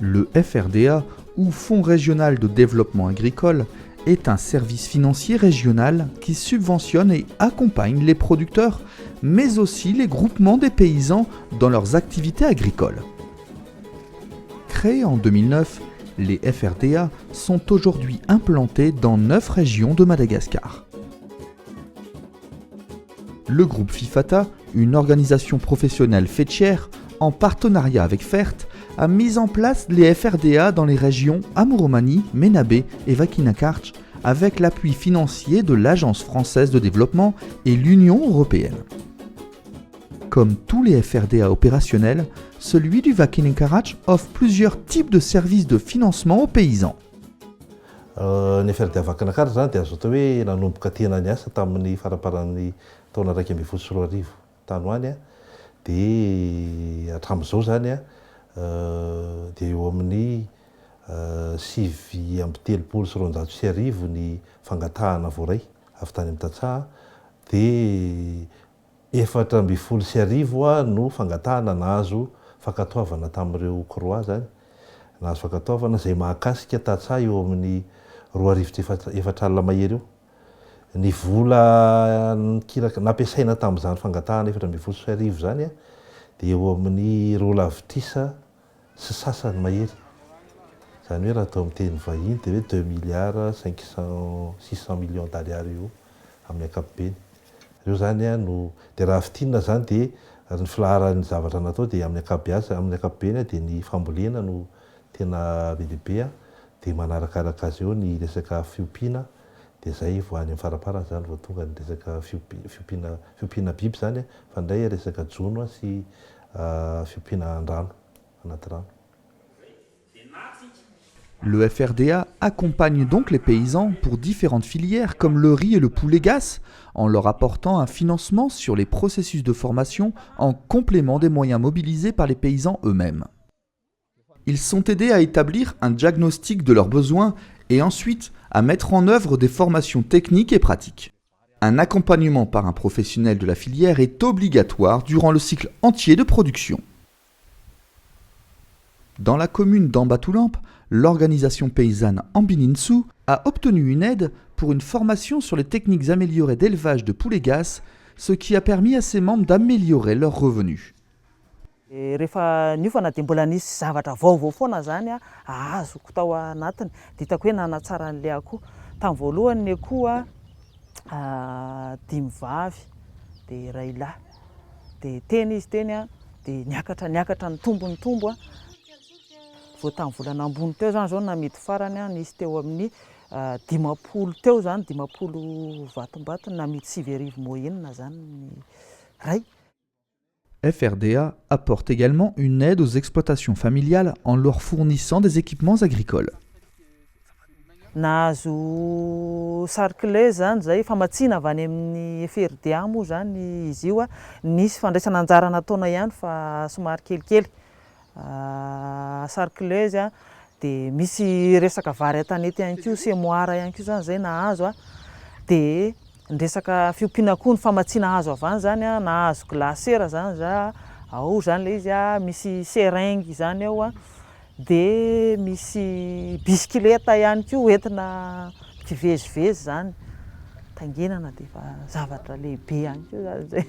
Le FRDA, ou Fonds régional de développement agricole, est un service financier régional qui subventionne et accompagne les producteurs, mais aussi les groupements des paysans dans leurs activités agricoles. Créés en 2009, les FRDA sont aujourd'hui implantés dans 9 régions de Madagascar. Le groupe FIFATA, une organisation professionnelle faîtière, en partenariat avec FERT, a mis en place les FRDA dans les régions Amuromani, Menabe et Vakinakarch avec l'appui financier de l'Agence française de développement et l'Union européenne. Comme tous les FRDA opérationnels, celui du Vakinakarch offre plusieurs types de services de financement aux paysans. Ny FRDA Vakinakarch zany dia azo atao hoe nanomboka tena niasa tamin'ny faraparan'ny taona 2012 tany hoany a, dia hatramin'izao zany a, dia eo amin'ny 7,3 ny fangatahana voaray avy tany amin'ny tantsaha, dia 4,9 no fangatahana nahazo fankatoavana tamin'ireo Koroa zany, nahazo fankatoavana izay mahakasika tantsaha eo amin'ny 2,4 alina mahery eo. Ny vola nampiasaina tamin'izany fangatahana 4,9 zany a, dia eo amin'ny 2 lavitrisa sy sasany mahery. Zany hoe raha atao amin'ny teny vahiny dia hoe 2 milliards 600 millions d'ariary eo amin'ny ankapobeny. Ireo zany a no dia raha fitinana zany dia ny filaharan'ny zavatra natao dia amin'ny ankapobeny dia ny fambolena no tena be dia be, dia manarakaraka azy eo ny resaka fiompiana, dia zay vao any amin'ny faraparany zany vao tonga ny resaka fiompiana biby zany, fa ndray resaka jono sy fiompiana an-drano, anaty rano. Le FRDA accompagne donc les paysans pour différentes filières comme le riz et le poulet gas, en leur apportant un financement sur les processus de formation en complément des moyens mobilisés par les paysans eux-mêmes. Ils sont aidés à établir un diagnostic de leurs besoins et ensuite à mettre en œuvre des formations techniques et pratiques. Un accompagnement par un professionnel de la filière est obligatoire durant le cycle entier de production. Dans la commune d'Ambatoulamp, l'organisation paysanne Ambininsu a obtenu une aide pour une formation sur les techniques améliorées d'élevage de poulets gas, ce qui a permis à ses membres d'améliorer leurs revenus. Rehefa niofana dia mbola nisy zavatra vaovao foana zany a azoko tao anatiny, dia hitako hoe nanatsara an'ilay akoho. Tamin'ny voalohany ny akoho a 5 vavy dia 2 lahy, dia teny izy teny a, dia niakatra ny tombo a. Vao tamin'ny volana ambony teo zany zao namidy farany a, nisy teo amin'ny 50 teo zany, 50 vatombato, namidy 7,5 moyenne zany ny ray. FRDA apporte également une aide aux exploitations familiales en leur fournissant des équipements agricoles. Nahazo sarclé zany zay famatsiana avy any amin'ny FRDA moa zany izy io a, nisy fandraisana anjara nataona ihany fa somary kelikely. Sarclé a, dia misy resaka vary atanety ihany koa, semoara ihany koa zany zay nahazo a, dia ny resaka fiompiana koa ny famatsiana hazo avy any zany a, nahazo glacera zany za, ao zany le izy a, misy seringue zany ao a, dia misy bisikileta ihany koa entina mpivezivezy zany, tangenana dia efa zavatra lehibe ihany koa zany zay.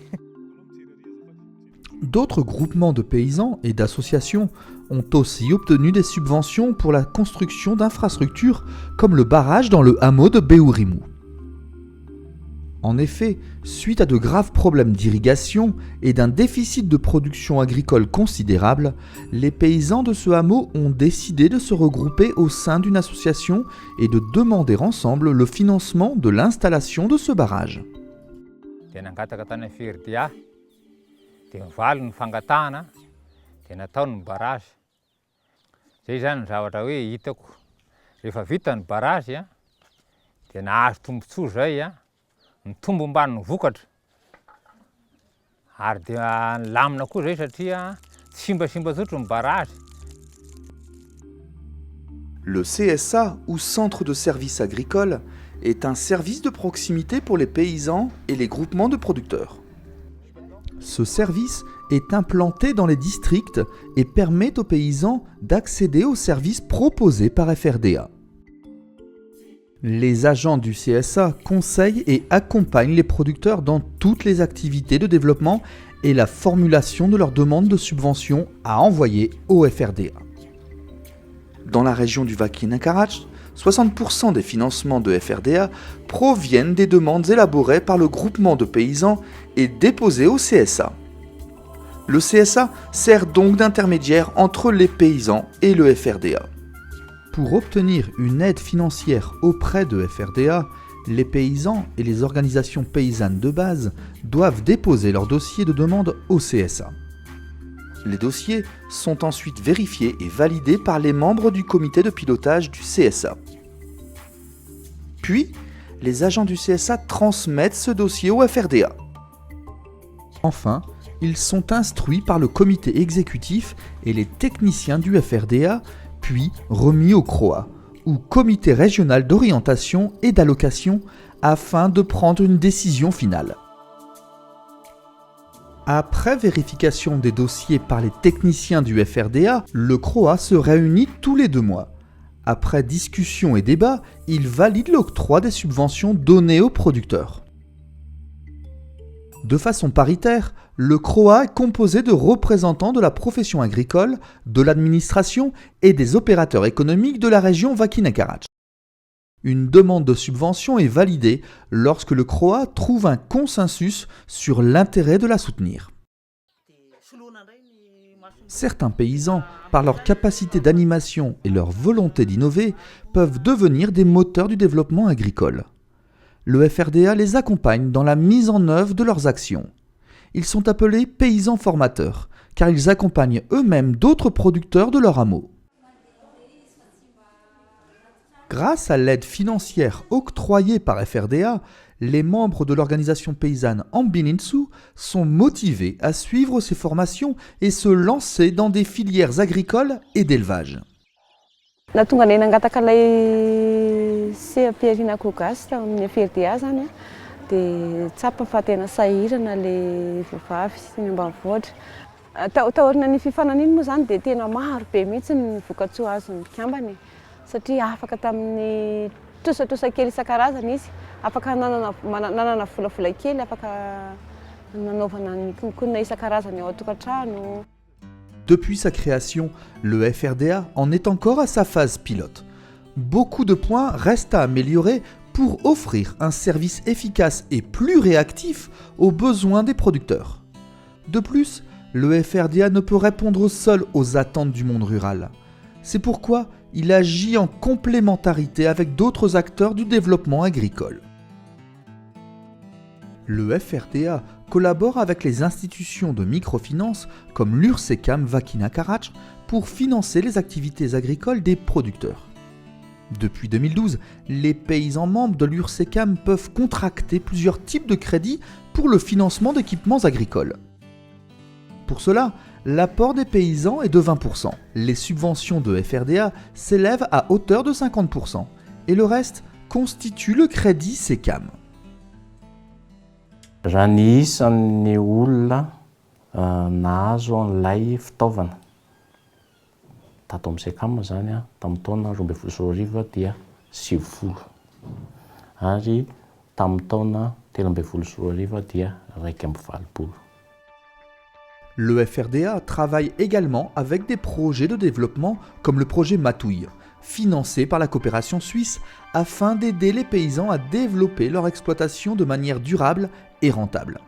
D'autres groupements de paysans et d'associations ont aussi obtenu des subventions pour la construction d'infrastructures comme le barrage dans le hameau de Beourimu. En effet, suite à de graves problèmes d'irrigation et d'un déficit de production agricole considérable, les paysans de ce hameau ont décidé de se regrouper au sein d'une association et de demander ensemble le financement de l'installation de ce barrage. Dia mivaly ny fangatahana dia natao ny barrage. Zay zany ny zavatra hoe hitako. Rehefa vita ny barrage a, dia nahazo tombontsoa zay a, ny tombo mbany ny vokatra. Ary dia lamina koa zay satria simbasimba tsotro ny barrage. Le CSA, ou Centre de services agricoles, est un service de proximité pour les paysans et les groupements de producteurs. Ce service est implanté dans les districts et permet aux paysans d'accéder aux services proposés par FRDA. Les agents du CSA conseillent et accompagnent les producteurs dans toutes les activités de développement et la formulation de leurs demandes de subventions à envoyer au FRDA. Dans la région du Vakina Karach, 60% des financements de FRDA proviennent des demandes élaborées par le groupement de paysans et déposées au CSA. Le CSA sert donc d'intermédiaire entre les paysans et le FRDA. Pour obtenir une aide financière auprès de FRDA, les paysans et les organisations paysannes de base doivent déposer leur dossier de demande au CSA. Les dossiers sont ensuite vérifiés et validés par les membres du comité de pilotage du CSA. Puis, les agents du CSA transmettent ce dossier au FRDA. Enfin, ils sont instruits par le comité exécutif et les techniciens du FRDA, puis remis au CROA, ou Comité régional d'orientation et d'allocation, afin de prendre une décision finale. Après vérification des dossiers par les techniciens du FRDA, le CROA se réunit tous les 2 mois. Après discussion et débat, il valide l'octroi des subventions données aux producteurs. De façon paritaire, le CROA est composé de représentants de la profession agricole, de l'administration et des opérateurs économiques de la région Vakina Karach. Une demande de subvention est validée lorsque le CROA trouve un consensus sur l'intérêt de la soutenir. Certains paysans, par leur capacité d'animation et leur volonté d'innover, peuvent devenir des moteurs du développement agricole. Le FRDA les accompagne dans la mise en œuvre de leurs actions. Ils sont appelés paysans formateurs, car ils accompagnent eux-mêmes d'autres producteurs de leur hameau. Grâce à l'aide financière octroyée par FRDA, les membres de l'organisation paysanne Ambininsu sont motivés à suivre ces formations et se lancer dans des filières agricoles et d'élevage. Nahatonga anay nangataka ilay seha-piarinako gasy tao amin'ny FRDA zany a, dia tsapa fa tena sahirana ilay vehivavy sy ny ambanivohitra. Taorina ny fifananiana moa zany dia tena maro be mihitsy ny voka-tsoa azon'ny kambany, satria afaka tamin'ny tosatrosa kely isan-karazany izy, afaka nanana volavola kely, afaka nanaovana ny konkonina isan-karazany ao an-tokantrano. Depuis sa création, le FRDA en est encore à sa phase pilote. Beaucoup de points restent à améliorer pour offrir un service efficace et plus réactif aux besoins des producteurs. De plus, le FRDA ne peut répondre seul aux attentes du monde rural. C'est pourquoi il agit en complémentarité avec d'autres acteurs du développement agricole. Le FRDA collabore avec les institutions de microfinance comme l'URSECAM Vakina Karach pour financer les activités agricoles des producteurs. Depuis 2012, les paysans membres de l'URSECAM peuvent contracter plusieurs types de crédits pour le financement d'équipements agricoles. Pour cela, l'apport des paysans est de 20%. Les subventions de FRDA s'élèvent à hauteur de 50% et le reste constitue le crédit SECAM. Raha ny isan'ny olona nahazo an'ilay fitaovana tato amin'ny SECAM zany a, tamin'ny taona 2024 dia 9 ary tamin'ny taona 2024 dia 1,4. Le FRDA travaille également avec des projets de développement comme le projet Matouille, financé par la coopération suisse afin d'aider les paysans à développer leur exploitation de manière durable et rentable.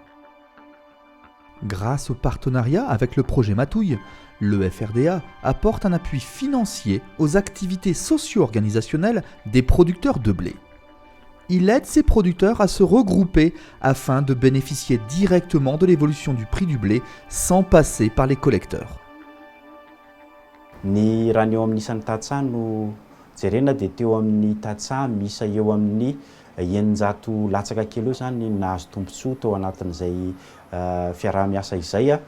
Grâce au partenariat avec le projet Matouille, le FRDA apporte un appui financier aux activités socio-organisationnelles des producteurs de blé. Il aide ces producteurs à se regrouper afin de bénéficier directement de l'évolution du prix du blé sans passer par les collecteurs. Ny raha ny eo amin'ny isan'ny tatsaha no jerena dia teo amin'ny tatsaha misa eo amin'ny 900 latsaka kely eo zany nahazo tombontsoa tao anatin'izay fiaraha-miasa izay a,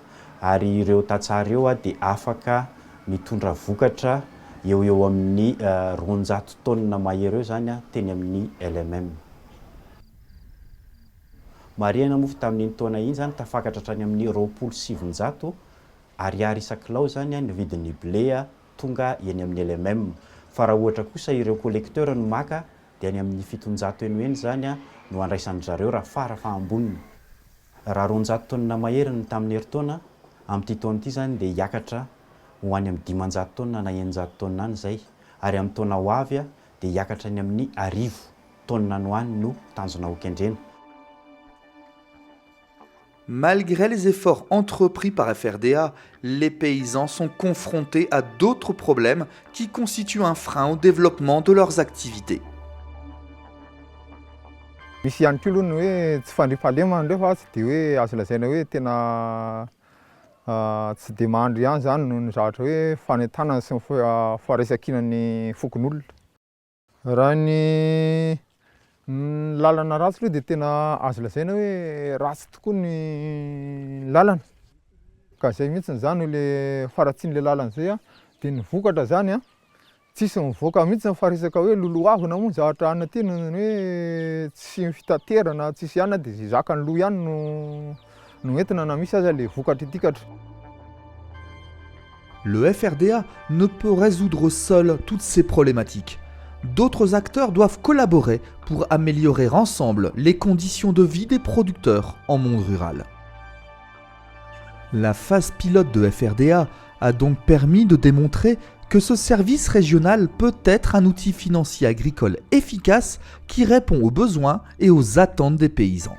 ary ireo tatsaha ireo a dia afaka mitondra vokatra eo amin'ny 200 tonnes mahery eo zany a teny amin'ny LMM. marihana moa fa tamin'iny taona iny zany tafakatra hatrany amin'ny 27 ariary isakilao zany ny vidin'ny blé tonga eny amin'ny LMM. Fa raha ohatra kosa ireo collecteur no maka dia any amin'ny 700 eny eny zany no andraisan'ny zareo raha fara fa amboniny. Raha 200 tonnes maheriny tamin'ny herintaona amin'ity taona ity zany dia hiakatra ho any amin'ny 500 tonnes na 900 tonnes any zay, ary amin'ny taona ho avy dia hiakatra any amin'ny 1000 tonnes no any no tanjona ho kendrena. Malgré les efforts entrepris par FRDA, les paysans sont confrontés à d'autres problèmes qui constituent un frein au développement de leurs activités. Misy ihany koa aloha ny hoe tsy fandriam-pahalemana ndray fa tsy dia hoe azo lazaina hoe tena tsy dia mahandry ihany zany noho ny zavatra hoe fanentanana sy ny faharesakinan'ny fokon'olona. Raha ny lalana ratsy aloha dia tena azo lazaina hoe ratsy tokoa ny lalana. Ka izay mihitsy zany le faratsian'ilay lalana izay dia ny vokatra zany tsisy mivoaka mihitsy fa resaka hoe lolohavina moa zavatra anatena hoe tsy fitaterana tsisy ihany dia zay zakany loha ihany no entina na misy aza le vokatra itikatra. Le FRDA ne peut résoudre seul toutes ces problématiques. D'autres acteurs doivent collaborer pour améliorer ensemble les conditions de vie des producteurs en monde rural. La phase pilote de FRDA a donc permis de démontrer que ce service régional peut être un outil financier agricole efficace qui répond aux besoins et aux attentes des paysans.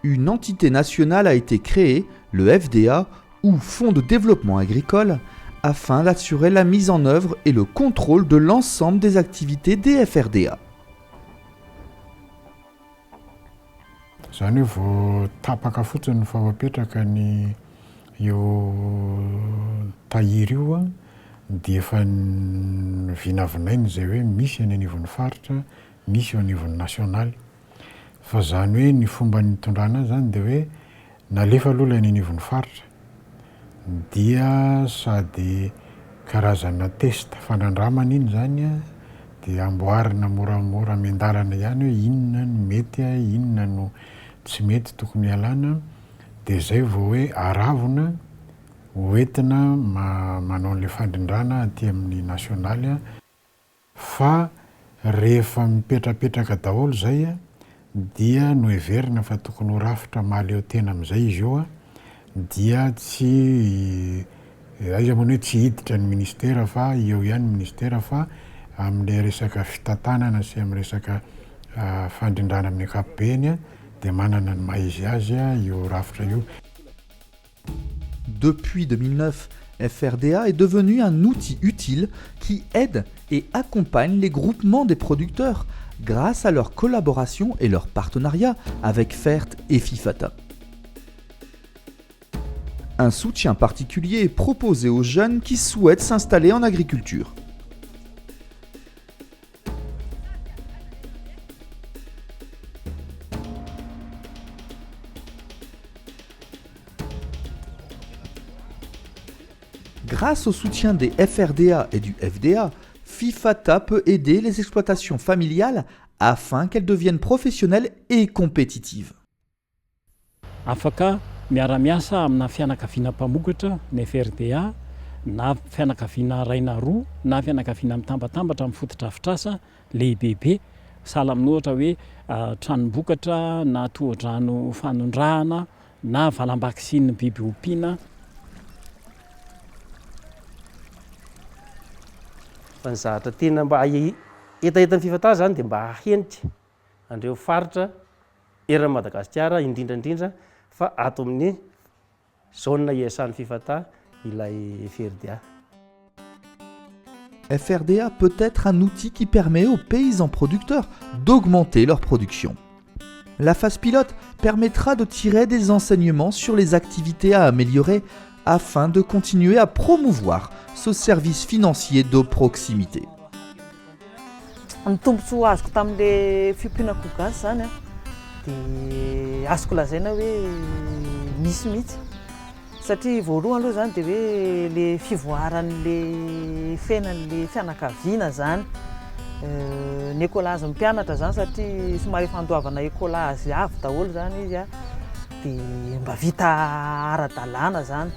Une entité nationale a été créée, le FDA, ou Fonds de développement agricole, afin d'assurer la mise en œuvre et le contrôle de l'ensemble des activités des FRDA. Zany hoe vao tapaka fotsiny fa mapetraka ny io tahiry io dia efa vinavinainy zay hoe misy any anivon'ny faritra, misy eo anivon'ny nasionaly. Fa zany hoe ny fomba nitondrana zany dia hoe nalefa aloha ilay any anivon'ny faritra dia sady karazana test fanandramana iny zany dia amboarina moramora amian-dalana ihany hoe inona no mety inona no tsy mety tokony hialana, dia zay vao hoe aravona hoentina manao an'ilay fandrindrana aty amin'ny nasionaly fa rehefa mipetrapetraka daholo zay dia no heverina fa tokony ho rafitra mahaleo eo tena amin'izay izy io dia tsy aiza moa hoe tsy hiditra ny ministera fa eo ihany ministera fa amin'ilay resaka fitantanana sy amin'ny resaka fandrindrana amin'ny ankapobeny dia manana ny maha-izy azy io rafitra io. Depuis 2009, FRDA est devenu un outil utile qui aide et accompagne les groupements des producteurs grâce à leur collaboration et leur partenariat avec FERT et FIFATA. Un soutien particulier est proposé aux jeunes qui souhaitent s'installer en agriculture. Grâce au soutien des FRDA et du FDA, FIFATA peut aider les exploitations familiales afin qu'elles deviennent professionnelles et compétitives. Afaka miara-miasa amina fianakaviana mpamokatra ny FRDA na fianakaviana raina roa na fianakaviana mitambatambatra amin'ny fotodrafitrasa lehibehibe sahala amin'ny ohatra hoe tranom-bokatra na tohadrano fanondrahana na valam-baksin'ny biby ompiana. Fa ny zavatra tena mba etaetan'ny FIFATA zany dia mba hahenitra andreo faritra eran'ny Madagasikara indrindrandrindra fa ato amin'ny zone iasan'ny FIFATA ilay FRDA. FRDA peut être un outil qui permet aux paysans producteurs d'augmenter leur production. La phase pilote permettra de tirer des enseignements sur les activités à améliorer afin de continuer à promouvoir ce service financier de proximité. Ny tombontsoa azoko tamin'ilay fiompianako gasy zany dia azoko lazaina hoe misy mihitsy satria voalohany aloha zany dia hoe le fivoaran'le fiainan'le fianakaviana zany ny écolazy mpianatra zany satria somary fandoavana écolazy avy daholo zany izy a dia mba vita ara-dalàna zany